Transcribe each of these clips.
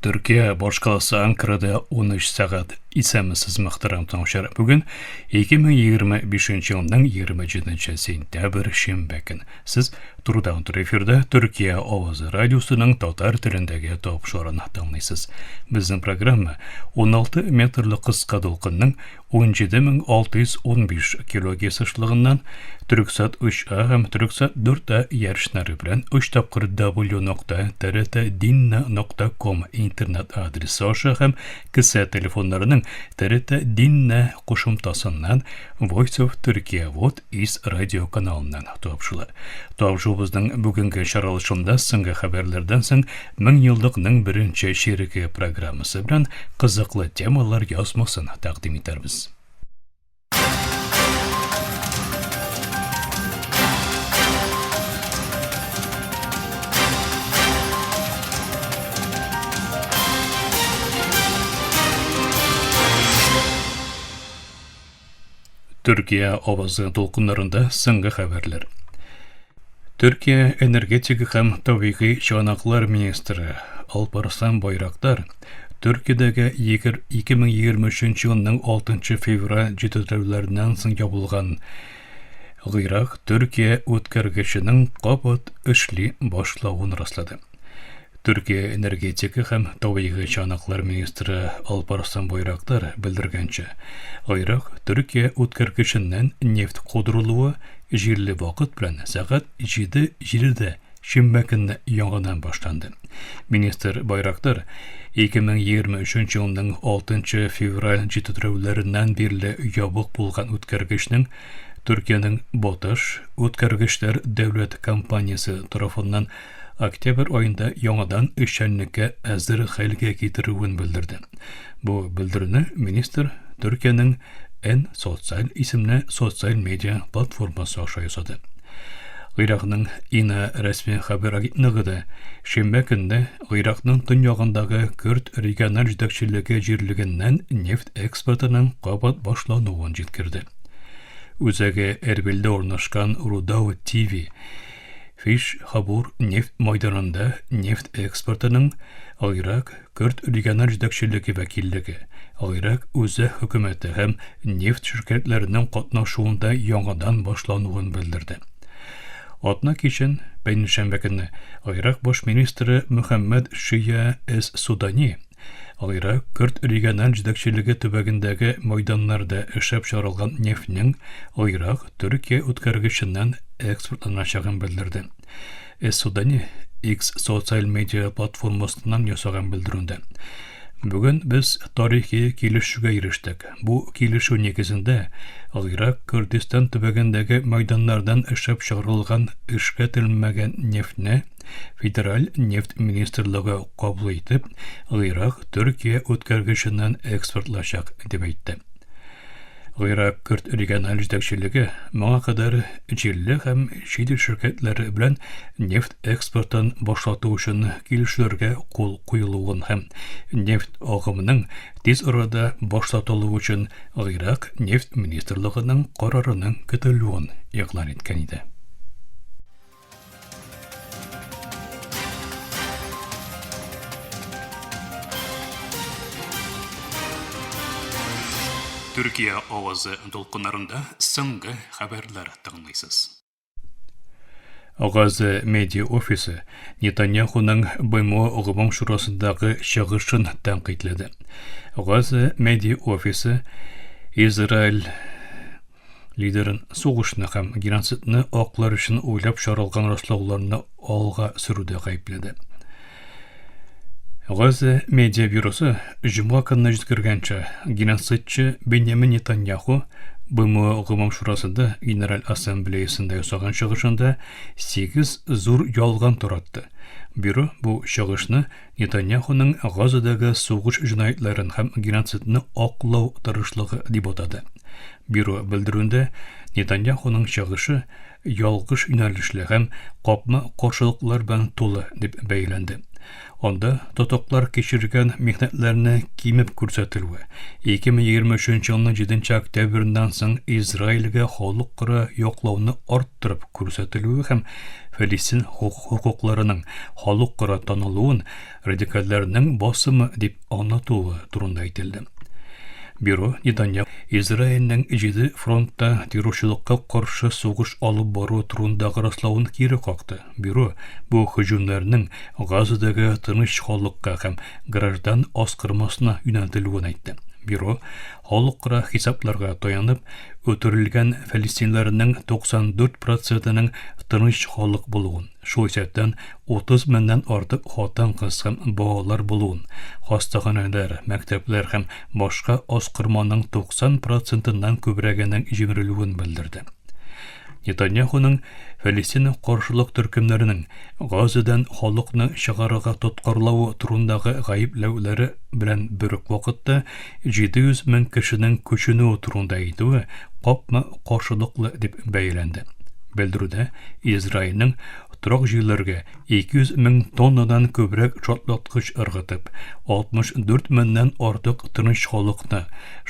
Türkiye bosh qalası Ankarada 13 saat isemisiz muhtaram tamaşalar. Bugün 2025 yılının 27 sentyabr şembe günü. Siz turdan tur efirde Türkiye Ovozi Radyosu'nun tatar tilindagi top şorunu tanıysız. Bizim programma 16 metrli kıska dolqınның 17615 kg sıçlığından Türksat 3A hem Türksat 4A yarışları bilen 3 tapqır w.trt.dinna.com internet adresi aşağı hem kısa telefonlarının TRT Dinna qo'shimchasidan Voice of Turkey What is radio kanalından topşular. Topşubuzning bugungi sharalishunda singa xabarlardan so'ng 1000 yillikning birinchi sherigi programmasi bilan qiziqli temalar yozmasini taqdim etamiz. Türkiye Ovozi dolqunlarında singa xabarlar. Türkiye Energetika hem Tabiiy Çanaklar Ministri Alparslan Bayraktar Türkiye'deki 2023 yılının 6 fevral ciddiyetlerinden so'ng yapılgan Irak Türkiye o'tkazgichining qabat ishli boshlovini rostladı. Türkiye Energetika hem Tabiiy Çanaklar Ministri Alparslan Bayraktar bildirgancha, Irak Türkiye o'tkazgichining neft qodiriluvi jirli vaqt bilan saat 7:20 shanba kuni yong'indan boshlandi. Ministr Bayraktar 2023 yılının 6 fevral ciddiyetlerinden beri yopiq bo'lgan o'tkazgichning Türkiye'nin BOTAŞ o'tkazgichlar davlat kompaniyasi tarafından oktyabr oyunda yangidan ishchanlikka azir xaylga keltiruvini bildirdi. Bu bildirini ministr Türkiye'nin en sosyal isimli sosyal medya platforması aşağı yazdı. Irak'ның INA resmi haber agentliği şembe günde Irak'ның dünyagındagi Kürt regional yetakchiligi jirliginden neft eksportının qabat boshlanuvini yetkirdi. O'zagi Erbil'de o'rnashgan Rudau TV Fish Habur neft maydonunda neft eksportının Irak Kürt regional yetakchiligi vakilligi, Irak o'zi hukumati hem neft şirketlerining qatnashuvida yangidan boshlanuvini bildirdi. Atnak için Beynşembe günü Irak Bosh Ministri Muhammed Shia Es-Sudani Irak Kürt regional yetakchiligi tubagindagi maydonlarda ishlab chiqarilgan neftning Irak Türkiye o'tkazgichidan eksportlanishini bildirdi. Es-Sudani X sosyal medya platformasidan yasagan bildirdi. Bugün biz tarihi kelishuvga erishdik. Bu kelishuv negizinde Irak Kürdistan tubagindagi maydonlardan ishlab chiqarilgan ishga neftni Federal Neft Ministerligi qabul etib, Irak Türkiye o'tkazgichidan eksportlashaq deb aytdi. Irak Kürt regional yetakchiligi moga qadar jilli ham chet shirkatlari bilan neft eksportini boshlatish uchun kelishuvlarga qo'l qo'yiluvini ham neft oqimining tez orada boshlatiluvi uchun Irak neft ministerligining qarorining kutiluvini e'lon etgan edi. Türkiye Ovozi dolqunlarında so'nggi xabarlar tinglaysiz. Ovozi Media Ofisi Netanyahuning BMO G'ubom shurosidagi chiqishini tanqidladi. Ovozi Media Ofisi Izrail liderin so'g'ishni ham genotsidni oqlar uchun o'ylab chiqarilgan rostlovlarni olg'a suruvda aybladi. G'aza media byurosi Juma kunni yetkazgancha genotsidchi Benyamin Netanyahu BMO G'ubom shurosida General Assambleyasida yasagan chiqishida 8 zo'r yolg'on taratdi. Byuro bu chiqishni Netanyahuning G'azadagi so'g'ish jinoyatlarini ham genotsidni oqlov tirishligi deb atadi. Byuro bildiruvida Netanyahuning chiqishi yolg'ish yo'nalishli ham qopma qarshiliklar bilan to'la deb belgilandi. Onda tutuklar keçirgen mehnatlarını kimib ko'rsatildi. 2023 yılının 7 oktyabrdan so'ng İsrailga xalqaro yo'qlovni orttirib ko'rsatildi ham Фәлистин хукукларының халыкара танылуын радикалларның басымы дип аңлатуы турында әйтелде. Бюро Нетаньяху Израильнең 7 фронтта террорчылыкка каршы сугыш алып бару турындагы раславын кире какты. Бюро бу һөҗүмнәрнең Газадагы тыныч халыкка һәм граждан аскырмасына юнәлтелүен әйтте. Бюро халыкара хисапларга таянып, өтерелгән фәлистинләрнең 94%-ның тыныч халык булуын, шул исәптән 30 меңнән артык хатын-кыз һәм балалар булуын, хастаханәләр, мәктәпләр һәм башка аскырманың 90%-нан күбрәгенең җимерелүен белдерде. Нетаньяхуның Фәлистин каршылык төркемнәренең Газадан халыкны чыгарырга тоткарлавы турындагы гаепләүләре белән бер үк вакытта 700 мең кешенең күченүе турында әйтүе капма каршылыклы дип бәяләнде. Белдерүдә Израильнең торак җирләргә 200 мең тоннадан күбрәк шартлаткыч ыргытып, 64 меңнән артык тыныч халыкны,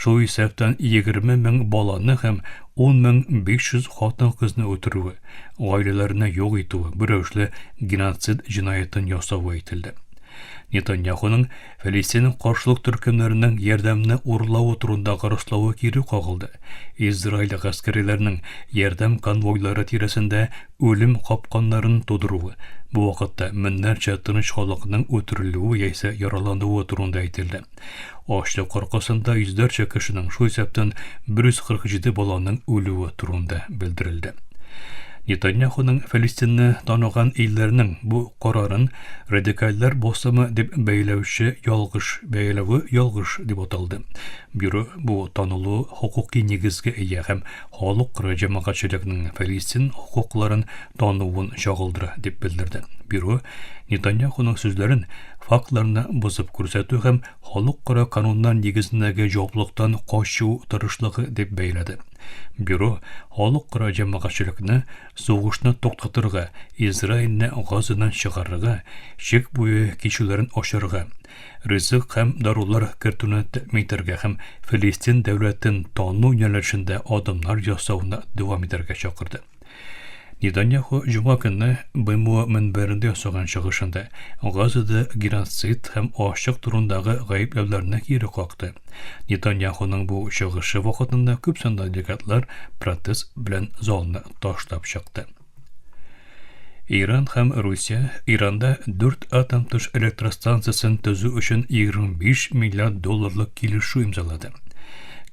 шул исәптән 20 мең баланы һәм 10,500 хатын-кызны үтерүе, гаиләләрне юк итүе, берәүшле геноцид җинаятын ясауы әйтелде. Нетаньяхуның Фәлистин каршылык төркемнәренең ярдәмне урлауы турындагы раславы кире кагылды. Израиль гаскәрләренең ярдәм конвойлары тирәсендә үлем капканнарын тудыруы, бу вакытта меңнәрчә тыныч халыкның үтерелүе яисә яралануы турында әйтелде. Ачлык аркасында йөзләрчә кешенең, шул исәптән 147 баланың үлүе турында белдерелде. Нетаньяхуның Фәлистинне таныган илләрнең бу карарын радикаллар басымы дип бәяләүче ялгыш дип аталды. Бюро бу танылу хукуки нигезгә ия һәм халыкара җәмәгатьчелекнең Фәлистин хукукларын тануын чагылдыра дип белдерде. Бюро Нетаньяхуның сүзләрен фактларны бозып күрсәтү һәм халыкара кануннар нигезендәге җаваплыктан качу тырышлыгы дип бәяләде. Бюро халыкара җәмәгатьчелекне сугышны туктатырга, Израильне Газадан чыгарырга, чик буе кичүләрен ачарга, ризык һәм дарулар кертүне тәэмин итәргә һәм Фәлистин дәүләтен тану юнәлешендә адымнар ясауны дәвам итәргә чакырды. Нетаньяху җума көнне БМО мөнбәрендә ясаган чыгышында Газада геноцид һәм ачык турындагы гаепләүләрне кире какты. Нетаньяхуның бу чыгышы вакытында күп санда делегатлар протест белән залны ташлап чыкты. Иран һәм Русия Иранда 4 атом төш электростанциясын төзү өчен 25 миллиард долларлык килешү имзалады.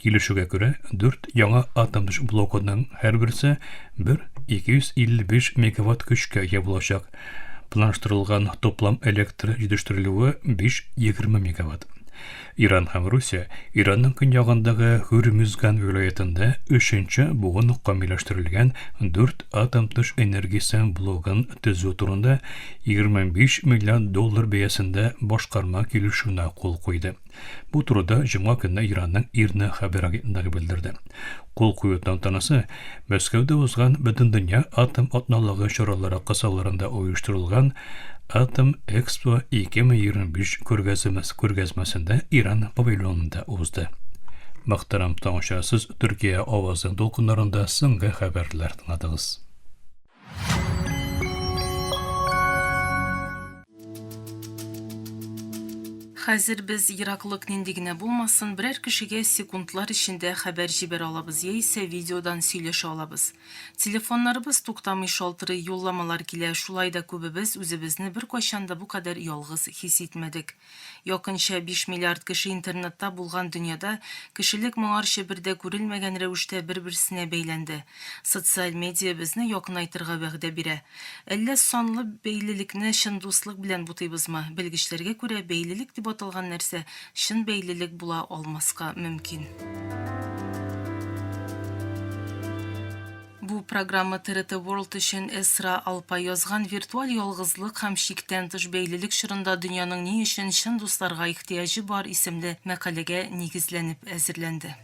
Килешүгә күрә 4 яңа атом төш блогының һәр берсе 255 мегаватт көчкә ия булачак. Планлаштырылган топлам электр җитештерелүе 520 мегаватт. Иран һәм Русия Иранның көньягындагы Хүрмүзган вилаятында 3нче буын камилләштерелгән 4 атом төш энергиясе блогын төзү турында 25 миллиард доллар бәясендә башкарма килешүенә кул куйды. Бу турыда җомга көнне Иранның Ирна хәбәр агентлыгы белдерде. Кул кую тантанасы Мәскәүдә узган Бөтендөнья атом атналыгы чаралары кысаларында оештырылган Атом Экспо 2025 күргәзмәсендә Иран павильонында узды. Мөхтәрәм тамашачылар, Төркия авазы дулкыннарында соңгы хәбәрләр тыңладыгыз. Хәзер без ераклык нинди генә булмасын, берәр кешегә секундлар эчендә хәбәр җибәрә алабыз яисә видеодан сөйләшә алабыз. Телефоннарыбыз туктамый шалтырый, юлламалар килә, шулай да күбебез үзебезне беркайчан да бу кадәр ялгыз хис итмәдек. Якынча 5 миллиард кеше интернетта булган дөньяда кешелек моңарчы бердә күрелмәгән рәвештә бер-берсенә бәйләнде. Социаль медиа безне якынайтырга вәгъдә бирә. Әллә санлы бәйлелекне чын дуслык белән бутыйбызмы? Белгечләргә күрә бәйлелек дип аталган нәрсә чын бәйлелек була алмаска мөмкин. Бу программа TRT World өчен Эсра Алпа язган виртуаль ялгызлык һәм шиктән тыш бәйлелек чорында дөньяның ни өчен чын дусларга ихтыяҗы бар исемле мәкаләгә нигезләнеп әзерләнде.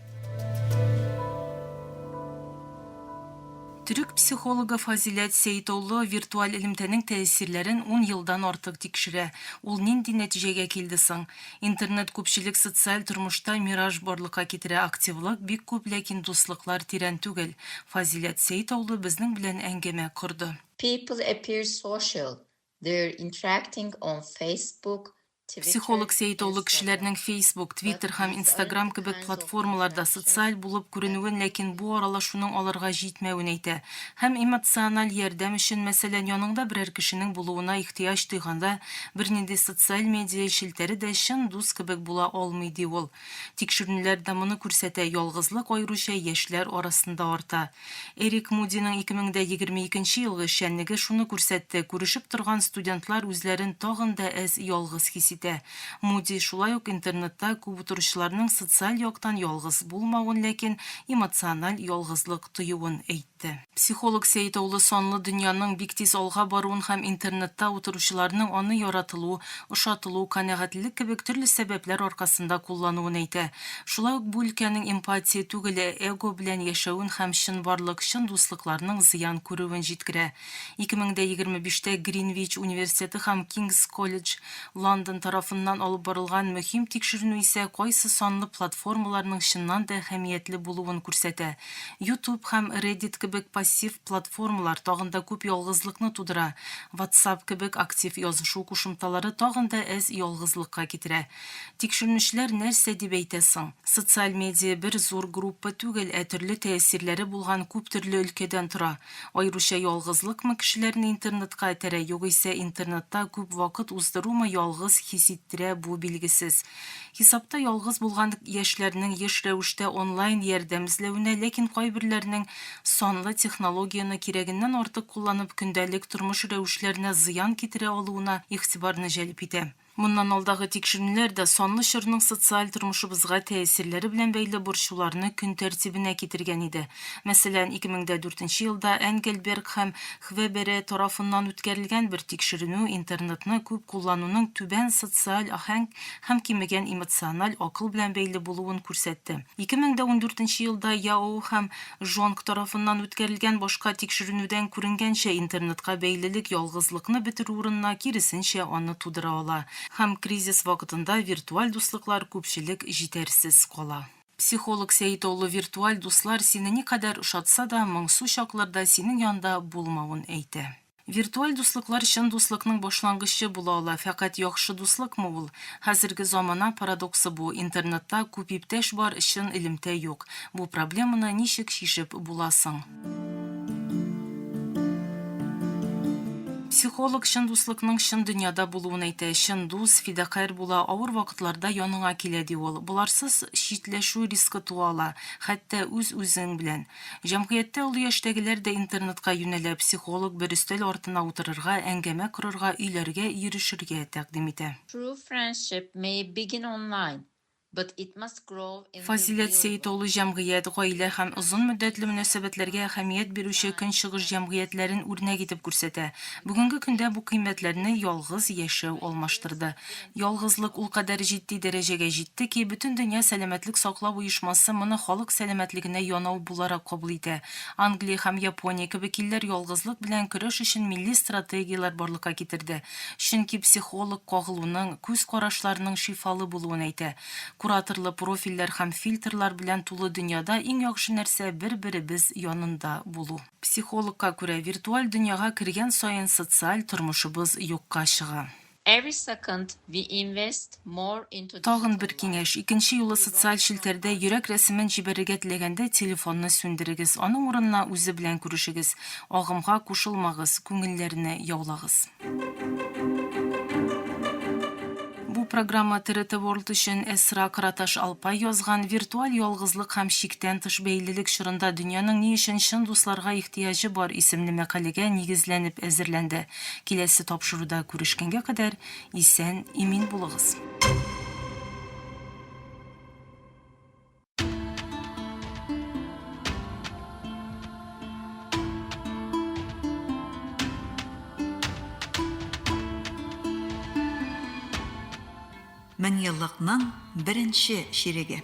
Türk psихологы Фазилет Сейтоулу виртуаль илимтенең тәэсирләрен 10 елдан артык тикшерә. Ул нинди нәтиҗәгә килде соң? Интернет күпчелек социаль тормышта мираж барлыкка китерә, активлык бик күп, ләкин дуслыклар тирән түгел. Фазилет Сейтоулу безнең белән әңгәмә корды. People appear social. They're interacting on Facebook, Психолог Сейтоулу кешеләрнең Facebook, Twitter һәм Instagram кебек платформаларда социаль булып күренүен, ләкин бу аралашуның аларга җитмәвен әйтә. Һәм эмоциональ ярдәм өчен, мәсәлән, яныңда берәр кешенең булуына ихтыяҗ тойганда, бернинди социаль медиа шелтәре дә чын дус кебек була алмый ди ул. Тикшерүләр дә моны күрсәтә, ялгызлык аеруча яшьләр арасында арта. Эрик Мудиның 2022 елгы эшчәнлеге шуны күрсәтте. Күрешеп торган студентлар үзләрен тагын да әз ялгыз хис итә. Муди шулай ук интернетта күп утыручыларның социаль яктан ялгыз булмавын, ләкин эмоциональ ялгызлык тоюын әйтте. Психолог Сейтоулу сонлы дөньяның бик тиз алга баруын һәм интернетта утыручыларның аны яратылу, ошатылу, канәгатьлек кебек төрле сәбәпләр аркасында куллануын әйтә. Шулай ук бу өлкәнең эмпатия түгел, эго белән яшәвен һәм чынбарлык, чын дуслыкларның зыян күрүен җиткерә. 2025-тә Гринвич университеты һәм Кингс колледж Лондон тарафыннан алып барылган мөһим тикшерү исә кайсы санлы платформаларның чыннан да әһәмиятле булуын күрсәтә. YouTube һәм Reddit кебек пассив платформалар тагын да күп ялгызлыкны тудыра. WhatsApp кебек актив язышу кушымталары тагын да әз ялгызлыкка китерә. Тикшерүчеләр нәрсә дип әйтә соң? Социаль медиа бер зур группа түгел, төрле тәэсирләре булган күп төрле өлкәдән тора. Аеруча ялгызлыкмы кешеләрне интернетка этәрә, югыйсә интернетта күп вакыт уздырумы ялгыз хис иттерә, бу билгесез. Хисапта ялгыз булган яшьләрнең еш рәвештә онлайн ярдәм эзләвенә, ләкин кайберләрнең сонлы технологияны кирәгеннән артык кулланып көндәлек тормыш рәвешләренә зыян китерә алуына игътибарны җәлеп итә. Моннан алдагы тикшерүләр дә сонлы чорның социаль тормышыбызга тәэсирләре белән бәйле борчуларны көн тәртибенә китергән иде. Мәсәлән, 2004 елда Энгельберг һәм Хвебере тарафыннан үткәрелгән бер тикшерү интернетны күп куллануның түбән социаль аһәң һәм кимегән эмоциональ акыл белән бәйле булуын күрсәтте. 2014 елда Яо һәм Жонг тарафыннан үткәрелгән башка тикшерүдән күренгәнчә интернетка бәйлелек ялгызлыкны бетерү урынына киресенчә аны тудыра ала. Һәм кризис вакытында виртуаль дуслыклар күпчелек җитәрсез кала. Психолог Сейтоулу виртуаль дуслар сине никадәр ошатса да, моңсу чакларда синең янда булмавын әйтә. Виртуаль дуслыклар чын дуслыкның башлангычы була ала, фәкать яхшы дуслыкмы ул? Хәзерге замана парадоксы бу. Интернетта күп иптәш бар, чын илемтә юк. Бу проблеманы ничек чишеп буласың? Психолог чын дуслыкның чын дөньяда булуын әйтә. Чын дус, фидакарь була, авыр вакытларда яныңа килә ди ул. Буларсыз читләшү риске туа ала, хәтта үз-үзең белән. Җәмгыятьтә ул яшьтәгеләр дә интернетка юнәлә, психолог бер өстәл артына утырырга, әңгәмә корырга, өйләргә ирешергә тәкъдим итә. True friendship may begin online, but it must grow in Фазилет the real Сейтоулу җәмгыять, гаилә һәм озын мөддәтле мөнәсәбәтләргә әһәмият бирүче көнчыгыш җәмгыятьләрен үрнәк итеп күрсәтә. Бүгенге көндә бу кыйммәтләрне ялгыз яшәү алмаштырды. Ялгызлык ул кадәр җитди дәрәҗәгә җитте ки, бөтен дөнья сәламәтлек саклау оешмасы моны халык сәламәтлегенә янау буларак кабул итә. Англия һәм Япония кебек илләр ялгызлык белән көрәш өчен милли стратегияләр барлыкка китерде. Чөнки психолог кагылуның, күз карашларының шифалы булуын әйтә. Кураторлы профильләр һәм фильтрлар белән тулы дөньяда иң яхшы нәрсә бер-беребез янында булу. Психологка күрә, виртуаль дөньяга кергән саен социаль тормышыбыз юкка чыга. Every second we invest more into Тагын бер киңәш, икенче юлы социаль шелтәрдә йөрәк рәсемен җибәрергә теләгәндә телефонны сүндерегез, аның урынына үзе белән күрешегез, агымга кушылмагыз, күңелләрне яулагыз. Бу программа ТРТ World өчен Эсра Караташ Алпай язган виртуаль ялгызлык һәм шиктән тыш бәйлелек чорында дөньяның ни өчен чын дусларга ихтыяҗы бар исемле мәкаләгә нигезләнеп әзерләнде. Киләсе тапшыруда күрешкәнгә кадәр исән, имин булыгыз. Мен еллыкның беренче ширеге.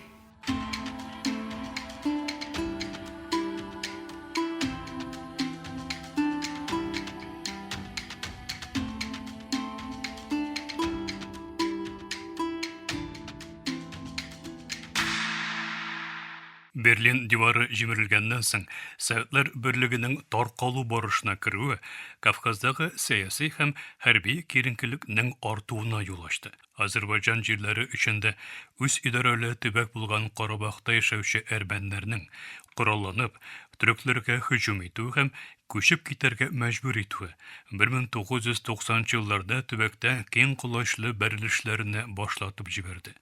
Берлин дивары җимерелгәннән соң Советлар Берлегенең таркалу барышына керүе Кавказдагы сәяси һәм хәрби киеренкелекнең артуына юл ачты. Азербайҗан җирләре эчендә үз идарәле төбәк булган Карабахта яшәүче әрбәннәрнең коралланып, төрекләргә һөҗүм итү һәм күчеп китәргә мәҗбүр итүе 1990 елларда төбәктә киң кулачлы бәрелешләрне башлатып җибәрде.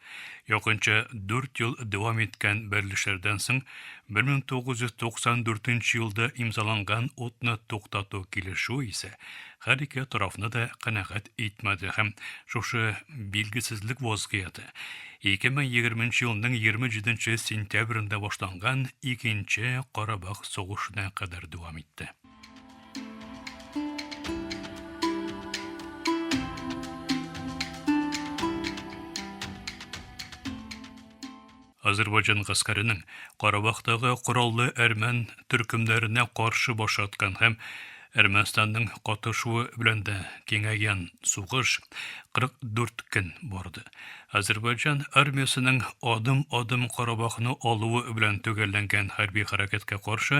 Якынча 4 ел дәвам иткән бәрелешләрдән соң 1994 елда имзаланган отны туктату килешүе исә һәр ике тарафны да канәгать итмәде һәм шушы билгесезлек вазгыяты 2020 елның 27 сентябрендә башланган икенче Карабах сугышына кадәр дәвам итте. Азербайҗан гаскәренең Карабахтагы кораллы әрмән төркемнәренә каршы башлаткан һәм Әрмәнстанның катышуы белән дә киңәйгән сугыш 44 көн барды. Азербайҗан армиясының адым-адым Карабахны алуы белән төгәлләнгән хәрби хәрәкәткә каршы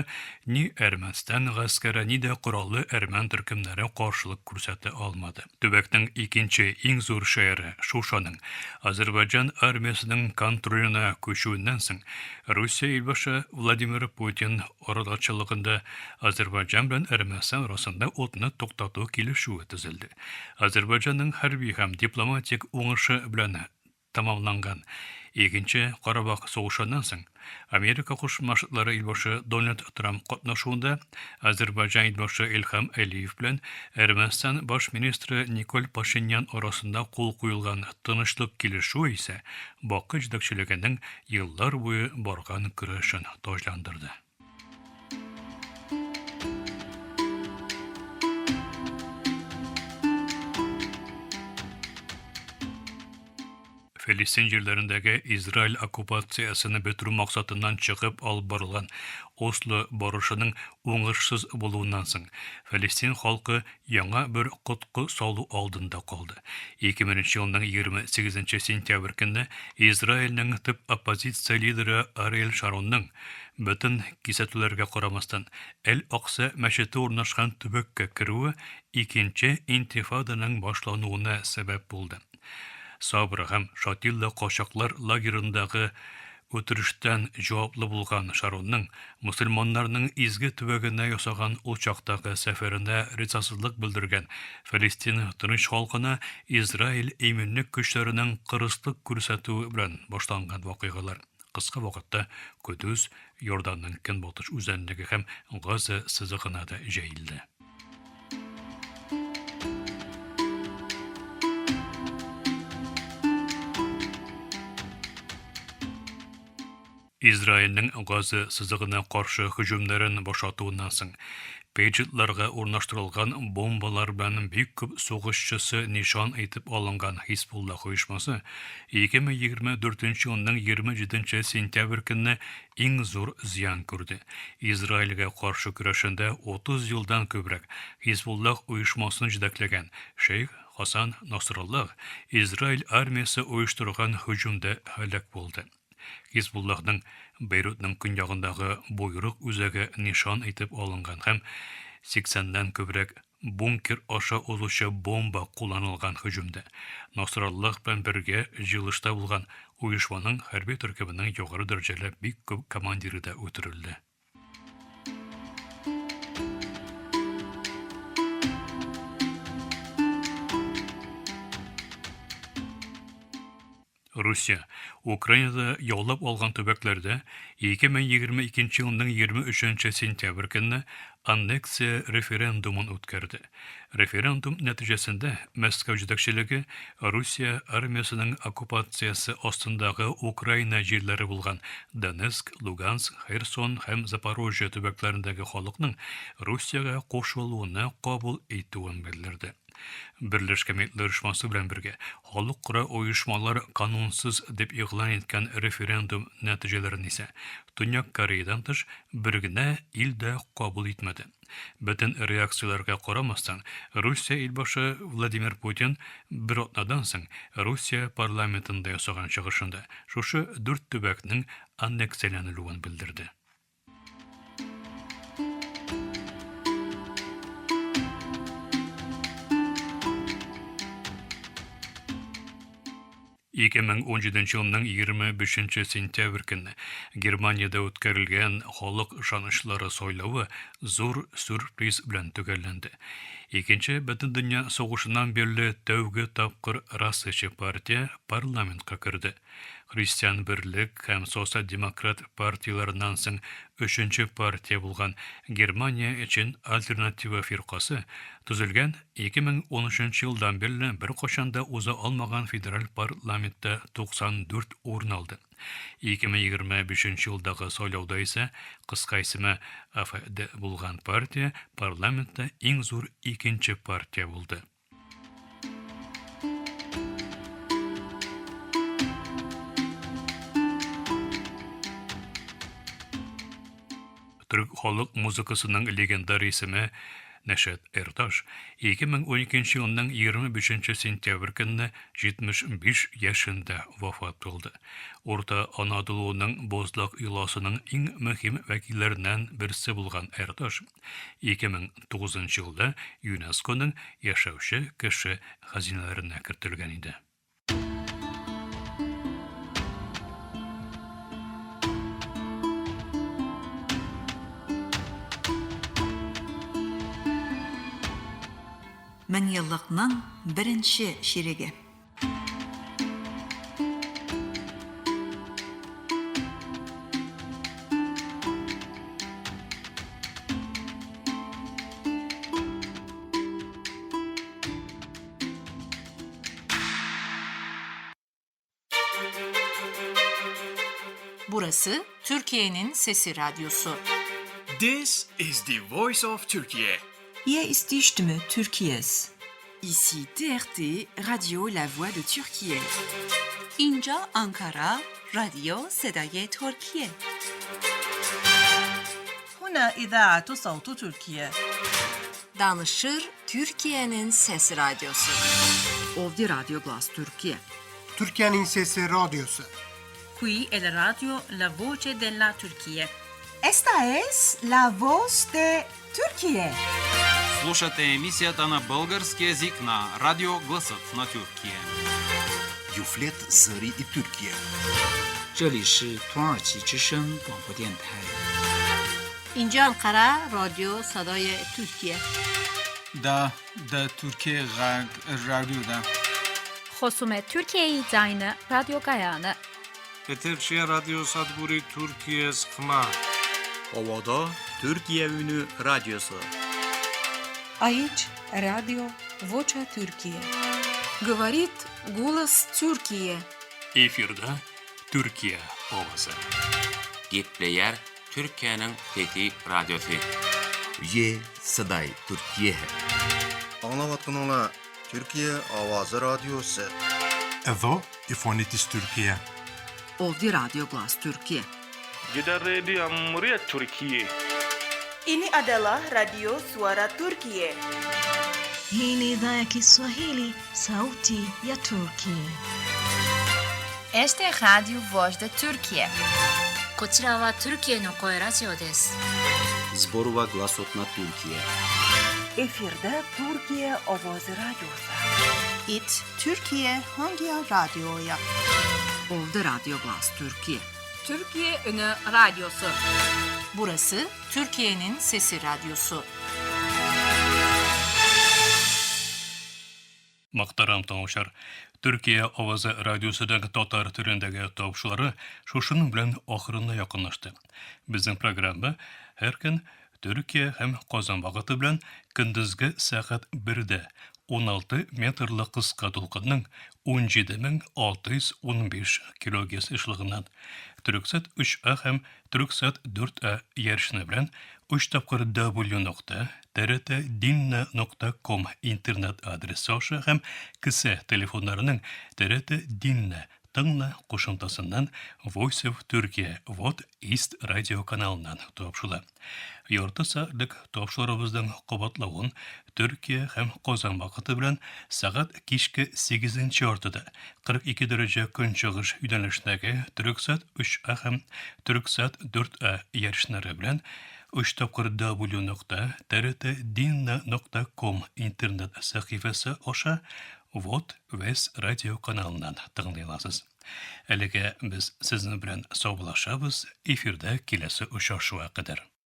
ни Әрмәнстан гаскәре, ни дә кораллы әрмән төркемнәре каршылык күрсәтә алмады. Төбәкнең икенче иң зур шәһәре Шушаның Азербайҗан армиясының контролена күчүеннән соң Русия илбашы Владимир Путин аралашчылыгында Азербайҗан белән Әрмәнстан арасында отны туктату килешүе төзелде. Азербайҗанның хәрби һәм дипломатик уңышы белән тамамланган икенче Карабах сугышыннан соң Америка Кушма Штатлары илбашы Дональд Трамп катнашуында Азербайҗан илбашы Илхам Әлиев белән Әрмәнстан баш министры Николь Пашинян арасында кул куелган тынычлык килешүе исә Баку җитәкчелегенең еллар буе барган көрәшен таҗландырды. Филистин җирләрендәге Израиль оккупациясını бетерү максатыннан чыгып алып барылган Осло барышының уңышсыз булуыннан соң Филистин халкы яңа бер коткы салу алдында калды. 2000 елның 28 сентябрь көнне Израильнең төп оппозиция лидеры Ариэль Шаронның бөтен кисәтүләргә карамастан Әл-Акса мәчете урнашкан төбәккә керүе икенче интифаданың башлануына сәбәп булды. Сабр һәм Шатилла качаклар лагерындагы үтерештән җаваплы булган Шаронның мусульманнарның изге төбәгенә ясаган ул чактагы сәфәренә ризасызлык белдергән Филистин тыныч халкына Израиль иминлек көчләренең кырыслык күрсәтүе белән башланган вакыйгалар кыска вакытта Кудус, Йорданның көнбатыш үзәнлеге һәм Газа сызыгына да җәелде. Израильнең Газа сызыгына каршы һөҗүмнәрен башлатуыннан соң пейджетларга урнаштырылган бомбалар белән бик күп сугышчысы нишан итеп алынган Хизбуллах оешмасы 2024 елның 27 сентябрь көнне иң зур зыян күрде. Израильгә каршы көрәшендә 30 елдан күбрәк Хизбуллах оешмасын җитәкләгән Шейх Хасан Насраллах Израиль армиясе оештырган һөҗүмдә һәлак булды. Хизбуллахның Бейрутның көньягындагы буйрук үзәге нишан итеп алынган һәм 80дән күбрәк бункер аша узучы бомба кулланылган һөҗүмдә Насраллах белән бергә җыелышта булган оешманың хәрби төркеменең югары дәрәҗәле бик күп командиры да үтерелде. Русия Украинада яулап алган төбәкләрдә 2022 елның 23 сентябрь көнне аннексия референдумын үткәрде. Референдум нәтиҗәсендә Мәскәү җитәкчелеге Русия армиясының оккупациясы астындагы Украина җирләре булган Донецк, Луганск, Херсон һәм Запорожье төбәкләрендәге халыкның Русиягә кушылуына кабул итүен белдерде. Birleşmiş Milletler Uyuşması bilen birge, Halkara uyuşmalar kanunsuz dep ilan etken referendum neticelerini ise Dünya Kore'den tış birgine ilde kabul etmedi. Bütün reaksiyalarga qaramasdan Rusya ilbaşı Vladimir Putin bir otnadan soň Rusya parlamentinde yasagan çıgışında şuşu 4 tübekning anneksiyalanylygyn bildirdi. Икемен 17 yılının 25 sentyabr günü Germaniyada ötkərilgən halk şanışları soylavı zor sürpriz bilen tügellendi. İkinci Bütün Dünya Soğuşundan beri tövgü tapqır Rasçı partiya parlamentga kirdi. Hristiyan Birlik hem Sosyal Demokrat partiyalarından soň 3. partiya bulgan Germaniya için Alternativa firqası tüzülgen 2013 yıldan beri bir koşanda uza almagan federal parlamentde 94 orun aldı. 2025 yıldagı soylawda ise kıska ismi AFD bulgan partiya parlamentde en zor ikinci partiya buldu. Türk halk muzikasının legendar ismi Neşet Ertaş, 2012 yılının 25 sentyabr günü 75 yaşında vafat oldu. Orta Anadolu'nun Bozlak ilasının en mühim vekillerinden birisi bulgan Ertaş, 2009 yılda UNESCO'nun yaşavşı kişi hazinelerine kiritilgen idi. Мен yıllıkның birinci şirege. Burası Türkiye'nin Sesi Radyosu. This is the voice of Turkey. Hier ist die Stimme Türkiye's. Ici TRT, Radio La Voix de Türkiye. Inca Ankara, Radio Sedaye Türkiye. هنا إذاعة صوت تركيا. Danışır Türkiye'nin Sesi Radyosu. Ovdi Radio Glas Türkiye. Türkiye'nin Sesi Radyosu. Qui è la radio La Voce della Turquía. Esta es la voz de Turquía. Слушате емисията на български език на Радио Гласът на Türkiye. Юфлет Зари и Türkiye. 这里是土耳其之声广播电台。 اینجا انقره رادیو صدای ترکیه. دا Türkiye Radyo'da. خصوم Türkiye زاین رادیو گایانه. Peterşehir Radyo Sadburi Türkiye Sıkma. Ovada Türkiye Ünü Radyosu. Aici Radio Vocea Türkiye. Говорит голос Türkiye. Efirde Türkiye ovası. Gepleyer Türkiye'nin Fethi Radyosu. Ye Saday Türkiye. Anlavatkanına Türkiye Avazı Radyosu. Εδώ η φωνή της Τουρκία. Ovdi Radio Glas Türkiye. Gider Radio Cumhuriyet Türkiye. Ini adalah Radio Suara Turkiye. Hii ni idhaa ya Kiswahili, sauti ya Turkiye. Este Radio Voz de Türkiye. こちらはトルキエの声ラジオです。 Zborova Glasot na Türkiye. Efirde Türkiye Avazı Radyosu. İt Türkiye hangi radyoya? Ovdi Radio Glas Türkiye. Türkiye Ünü Radyosu. Burası Türkiye'nin Sesi Radyosu. Maqtaram tağışar. Türkiye Avazı Radyosu'daki Tatar türündeki tavşuları şuşunun bilen ahırına yakınlaştı. Bizim programda her gün Türkiye hem Kazan vaqti bilen gündüzgi saat 1'de 16 metrli kıska dolqının 17.615 kHz işliğinden Türksat 3A hem Türksat 4A yarışını bilen 3w.trt.dinna.com интернет адресы аша һәм кесе телефоннарының TRT Dinna тыңна кушымтасыннан Voice of Turkey Вот East радио каналынан тапшыла. Ярты саатлык тапшырабызның кабатлавын Төркия һәм Казан вакыты белән сагат кичке 8 ортада 42 дәрәҗә көнчыгыш юнәлешендәге Төрксат 3А һәм Төрксат 4А ярышлары белән www.trt.dinna.com интернет сәхифәсе аша Вот Вес радио каналынан тыңлый аласыз. Әлегә без сезнең белән саубуллашабыз, эфирдә киләсе очрашуга кадәр.